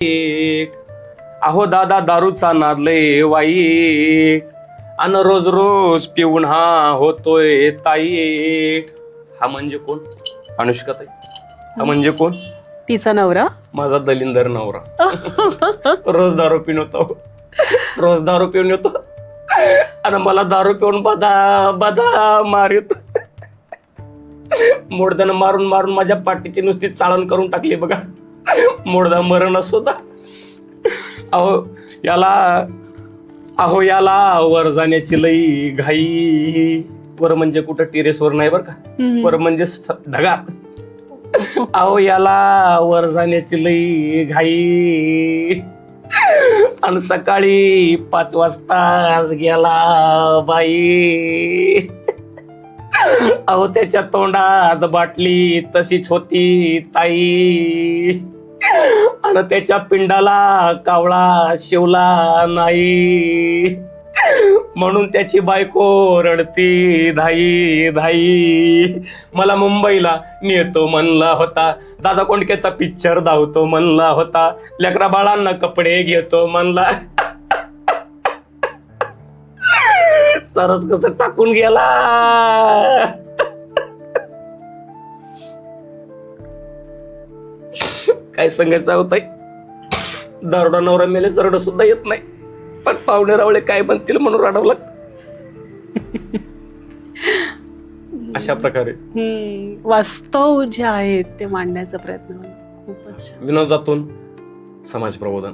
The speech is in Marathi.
अहो दादा दारूचा नाद लय वाईट, अन रोज रोज पिऊन हा होतोय ताईट. हा म्हणजे कोण? अनुष्का ताई. हा म्हणजे कोण? तिचा नवरा. माझा दलिंदर नवरा. रोज दारू पिऊन होतो, रोज दारू पिऊन येतो आणि मला दारू पिऊन बदा मारित. मोडदानं मारून मारून माझ्या पाठीची नुसती चाळण करून टाकली बघा. मोडदा मरणच होता. अहो याला वर जाण्याची लई घाई. वर म्हणजे कुठं टेरेसवर नाही बर का, वर म्हणजे ढगा. अहो याला वर जाण्याची लई घाई, आणि सकाळी 5 वाजताच गेला बाई. अहो त्याच्या तोंडात बाटली तशीच होती ताई, आणि त्याच्या पिंडाला कावळा शिवला नाही, म्हणून त्याची बायको रडती धाई धाई. मला मुंबईला नेतो म्हणला होता, दादा कोंडकेचा पिक्चर धावतो म्हणला होता, लेकरा बाळांना कपडे घेतो म्हणला, सरस कसं टाकून गेला. काय सांगायचं होत, दारुडा नवरा मेले सरड सुद्धा येत नाही, पण पाहुणे रावळे काय म्हणतील म्हणून रडावं लागतं. अशा प्रकारे वास्तव जे आहे ते मांडण्याचा प्रयत्न खूपच विनोदातून समाज प्रबोधन.